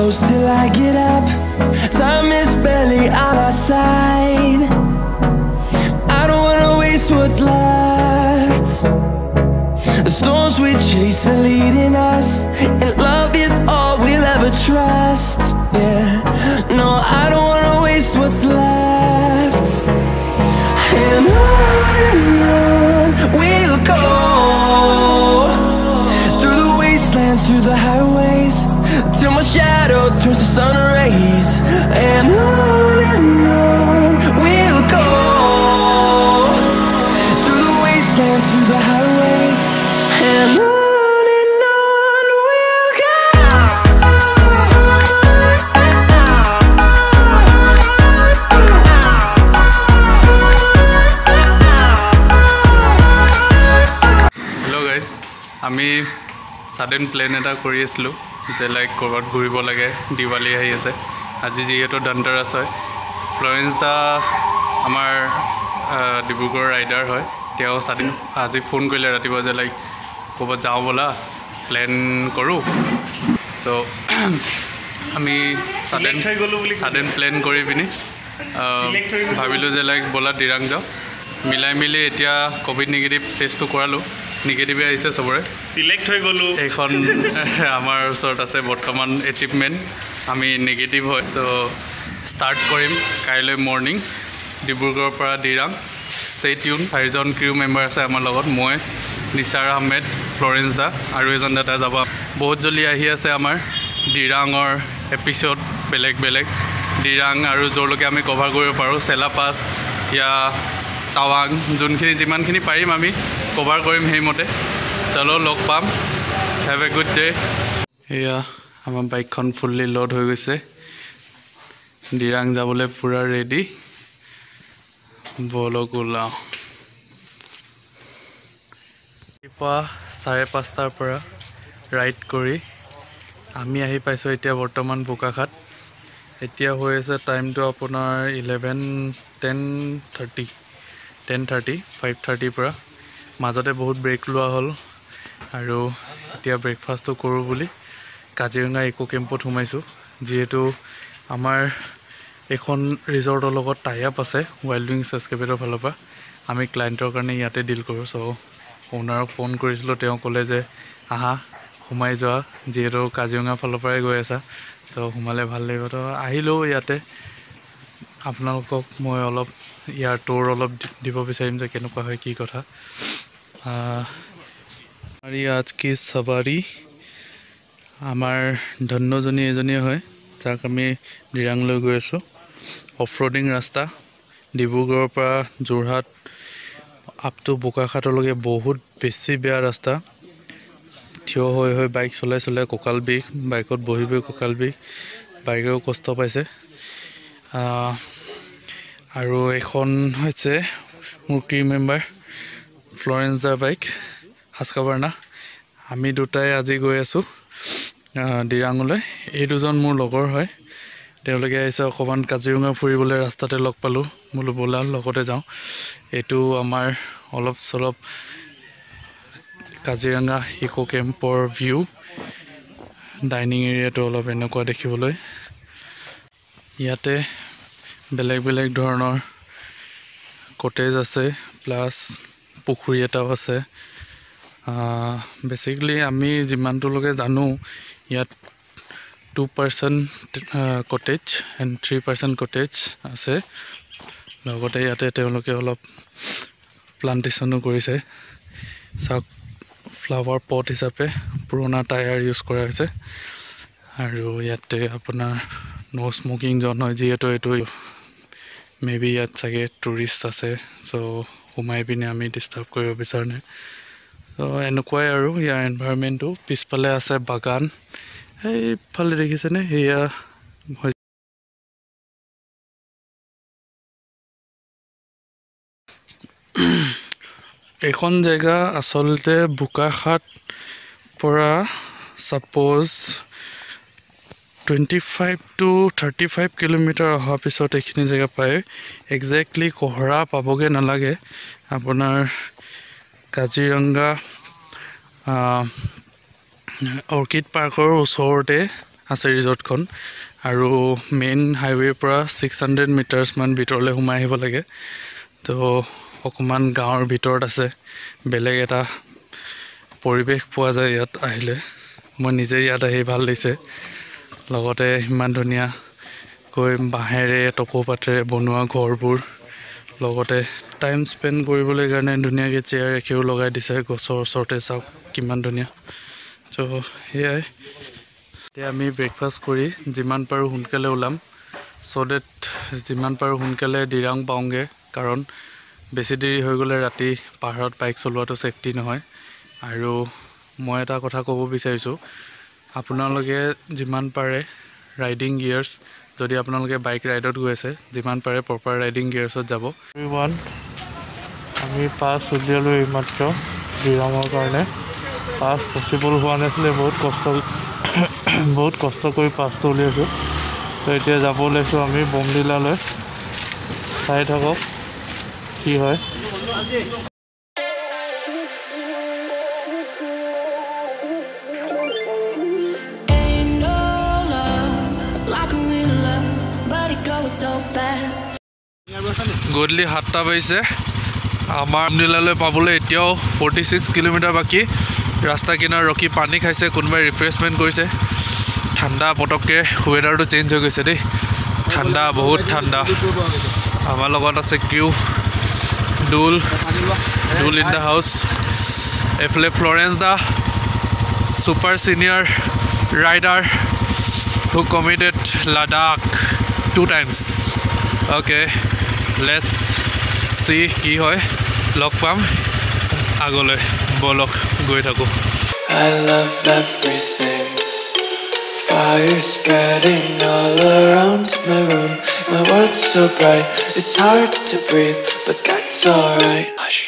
close till I get up. Time is barely on our side. I don't wanna waste what's left. The storms we chase are leading us, and love is all we'll ever trust. Yeah, no, I don't wanna waste what's left. And on we'll go, through the wastelands, through the highways, till my shadow turns to sun rays. And on we'll go, through the wastelands, through the highways, and on we'll go. Hello guys, আমি sudden plan এটা কৰি আছিলো যে like কৰবাত ঘূৰিব লাগে, দিৱালী আহি আছে আজি যেহেতু ধনতেৰাছ হয়। ফ্লৰেন্স দা আমাৰ ডিব্ৰুগড় ৰাইডাৰ হয়, তেওঁ sudden আজি ফোন কৰিলে ৰাতিপুৱা যে লাইক কৰবাত যাওঁ বলা প্ল্যান কৰো। তো আমি sudden প্ল্যান কৰি পিনি ভাবিলো যে লাইক বলা দিৰাং যাওঁ। মিলাই মিলি এতিয়া কোভিড নিগেটিভ টেষ্টটো কৰালো, নিগেটিভ আহিছে সবৰে, সিলেক্ট হৈ গলো। এখন আমাৰ ওচৰত আছে বৰ্তমান এচিভমেন্ট, আমি নিগেটিভ হয়। তো ষ্টাৰ্ট কৰিম কাইলৈ মৰ্নিং ডিব্ৰুগড়ৰ পৰা দিৰাং। Stay tune. 4জন ক্ৰিউ মেম্বাৰ আছে আমাৰ লগত, মই, নিসাৰ আহমেদ, ফ্লৰেন্স দা আৰু এজন দাদা যাব। বহুত জলদি আহি আছে আমাৰ দিৰাঙৰ এপিসোড, বেলেগ বেলেগ দিৰাং আৰু য'লৈকে আমি কভাৰ কৰিব পাৰোঁ, চেলাপাছ ইয়া টাৱাং, যোনখিনি যিমানখিনি পাৰিম আমি কভাৰ কৰিম সেইমতে। চলো লগ পাম, হেভ এ গুড ডে। এয়া আমাৰ বাইকখন ফুল্লি লোড হৈ গৈছে, দিৰাং যাবলৈ পুৰা ৰেডি, বলক ওলাওঁ। ৰাতিপুৱা 5:30 পৰা ৰাইড কৰি আমি আহি পাইছোঁ এতিয়া বৰ্তমান বোকাখাট। এতিয়া হৈ আছে টাইমটো আপোনাৰ 10:30 5:30 পৰা। মাজতে বহুত ব্ৰেক লোৱা হ'ল আৰু এতিয়া ব্ৰেকফাষ্টটো কৰোঁ বুলি কাজিৰঙা ইকো কেম্পত সোমাইছোঁ। যিহেতু আমাৰ এখন ৰিজৰ্টৰ লগত টাই আপ আছে ৱাইল্ড উইংছ এস্কেপেডৰ ফালৰ পৰা, আমি ক্লায়েণ্টৰ কাৰণে ইয়াতে ডিল কৰোঁ। চ' অ'নাৰক ফোন কৰিছিলোঁ, তেওঁ ক'লে যে আহা সোমাই যোৱা, যিহেতু কাজিৰঙা ফালৰ পৰাই গৈ আছা তো সোমালে ভাল লাগিব। তো আহিলেও ইয়াতে আপোনালোকক মই অলপ ইয়াৰ টুৰ অলপ দিব বিচাৰিম যে কেনেকুৱা হয় কি কথা। আৰু আজ কি সৱাৰী আমাৰ ধন্যজনী এজনীয়ে হয়, যাক আমি দিৰাংলৈ গৈ আছোঁ। অফ ৰোডিং ৰাস্তা, ডিব্ৰুগড়ৰ পৰা যোৰহাট আপ টু বোকাখাটলৈকে বহুত বেছি বেয়া ৰাস্তা। থিয় হৈ হৈ বাইক চলাই চলাই কঁকাল বিষ, বাইকত বহি বহি কঁকাল বিষ, বাইকেও কষ্ট পাইছে। আৰু এখন হৈছে মোৰ ক্ৰিউ মেম্বাৰ ফ্লৰেন্স দাৰ বাইক হাস্কাবাৰ্ণা। আমি দুটাই আজি গৈ আছোঁ দিৰাঙলৈ। এই দুজন মোৰ লগৰ হয়, তেওঁলোকে আহিছে অকণমান কাজিৰঙা ফুৰিবলৈ, ৰাস্তাতে লগ পালোঁ, বোলো ব'লা লগতে যাওঁ। এইটো আমাৰ অলপ চলপ কাজিৰঙা ইকো কেম্পৰ ভিউ। ডাইনিং এৰিয়াটো অলপ এনেকুৱা দেখিবলৈ। ইয়াতে বেলেগ বেলেগ ধৰণৰ কটেজ আছে, প্লাছ পুখুৰী এটাও আছে। বেচিকলি আমি যিমানটোলৈকে জানো ইয়াত 2% কটেজ এণ্ড 3% কটেজ আছে। লগতে ইয়াতে তেওঁলোকে অলপ প্লান্টেশ্যনো কৰিছে। চাওক, ফ্লাৱাৰ পট হিচাপে পুৰণা টায়াৰ ইউজ কৰা হৈছে। আৰু ইয়াতে আপোনাৰ ন' স্মকিং জন হয়, যিহেতু এইটো মে বি ইয়াত চাগে টুৰিষ্ট আছে, চ' সোমাই পিনে আমি ডিষ্টাৰ্ব কৰিব বিচৰা নাই। চ' এনেকুৱাই আৰু ইয়াৰ এনভাইৰনমেণ্টটো। পিছফালে আছে বাগান, সেইফালে দেখিছেনে, সেয়া এইখন জেগা আচলতে বোকাখাট পৰা ছাপ'জ 25 to 35 কিলোমিটাৰ অহাৰ পিছত এইখিনি জেগা পায়। একজেক্টলি কোহৰা পাবগৈ নালাগে, আপোনাৰ কাজিৰঙা অৰ্কিড পাৰ্কৰ ওচৰতে আছে ৰিজৰ্টখন আৰু মেইন হাইৱেৰ পৰা 600 মিটাৰছমান ভিতৰলৈ সোমাই আহিব লাগে তো অকণমান গাঁৱৰ ভিতৰত আছে বেলেগ এটা পৰিৱেশ পোৱা যায় ইয়াত আহিলে মই নিজে ইয়াত আহি ভাল লাগিছে লগতে ইমান ধুনীয়াকৈ বাঁহেৰে টকৌপাতেৰে বনোৱা ঘৰবোৰ লগতে টাইম স্পেণ্ড কৰিবলৈ কাৰণে ধুনীয়াকৈ চেয়াৰ এখেও লগাই দিছে গছৰ ওচৰতে চাওক কিমান ধুনীয়া তো সেয়াই এতিয়া আমি ব্ৰেকফাষ্ট কৰি যিমান পাৰোঁ সোনকালে ওলাম ছ' ডেট যিমান পাৰোঁ সোনকালে দিৰাং পাওঁগৈ কাৰণ বেছি দেৰি হৈ গ'লে ৰাতি পাহাৰত বাইক চলোৱাটো ছেফটি নহয় আৰু মই এটা কথা ক'ব বিচাৰিছোঁ আপোনালোকে যিমান পাৰে ৰাইডিং গিয়াৰ্ছ যদি আপোনালোকে বাইক ৰাইডত গৈ আছে যিমান পাৰে প্ৰপাৰ ৰাইডিং গিয়াৰ্ছত যাব আমি পাছ উলিয়ালোঁ এইমাত্ৰ দিৰাঙৰ কাৰণে পাছ পচিবল হোৱা নাছিলে বহুত কষ্ট কৰি পাছটো উলিয়াইছোঁ তো এতিয়া যাব ওলাইছোঁ আমি বমডিলালৈ চাই থাকক কি হয় গধূলি 7টা বাজিছে আমাৰ বমডিলালৈ পাবলৈ এতিয়াও 46 কিলোমিটাৰ বাকী ৰাস্তা কিনাৰত ৰখি পানী খাইছে কোনোবাই ৰিফ্ৰেছমেণ্ট কৰিছে ঠাণ্ডা পটককৈ ৱেডাৰটো চেঞ্জ হৈ গৈছে দেই ঠাণ্ডা বহুত ঠাণ্ডা আমাৰ লগত আছে কিউ ডুল ইন দ্য হাউচ এফালে Florence the super senior rider who committed Ladakh 2 times okay let's see কি হয় লগ পাম আগলৈ বলক গৈ থাকোঁ I love everything. Fire spreading all around my room. My world's so bright, it's hard to breathe, but that's alright. Hush.